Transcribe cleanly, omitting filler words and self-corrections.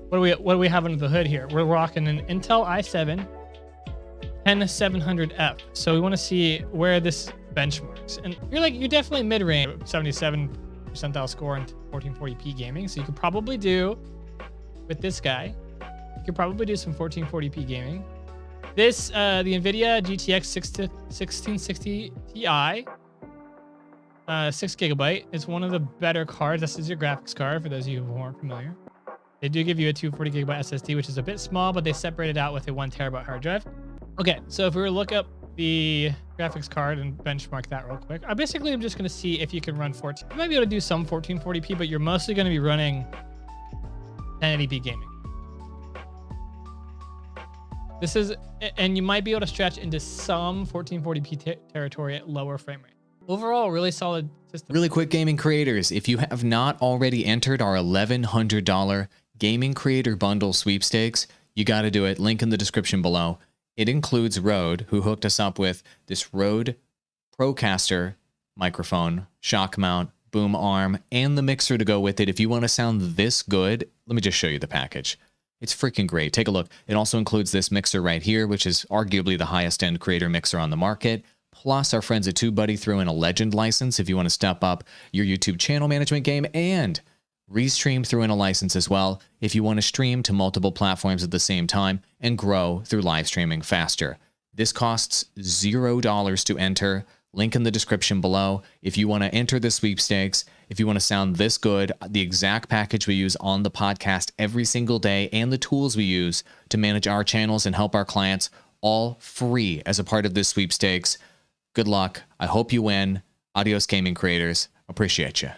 what do we have under the hood here? We're rocking an Intel i7 10700F. So we want to see where this benchmarks. And you're definitely mid-range, 77 percentile score in 1440p gaming. So you could probably do with this guy. You could probably do some 1440p gaming. This, the NVIDIA GTX 1660 Ti, 6GB, is one of the better cards. This is your graphics card for those of you who aren't familiar. They do give you a 240GB SSD, which is a bit small, but they separate it out with a 1TB hard drive. Okay, so if we were to look up the graphics card and benchmark that real quick, I'm just going to see if you can run 14. You might be able to do some 1440p, but you're mostly going to be running 1080p gaming. This is, and you might be able to stretch into some 1440p territory at lower frame rate. Overall, really solid system. Really quick, gaming creators, if you have not already entered our $1,100 gaming creator bundle sweepstakes, you got to do it. Link in the description below. It includes Rode, who hooked us up with this Rode Procaster microphone, shock mount, boom arm, and the mixer to go with it. If you want to sound this good, let me just show you the package. It's freaking great. Take a look. It also includes this mixer right here, which is arguably the highest end creator mixer on the market. Plus, our friends at TubeBuddy threw in a Legend license if you want to step up your YouTube channel management game, and Restream threw in a license as well if you want to stream to multiple platforms at the same time and grow through live streaming faster. This costs $0 to enter. Link in the description below. If you want to enter the sweepstakes, if you want to sound this good, the exact package we use on the podcast every single day, and the tools we use to manage our channels and help our clients, all free as a part of this sweepstakes. Good luck. I hope you win. Adios, gaming creators. Appreciate you.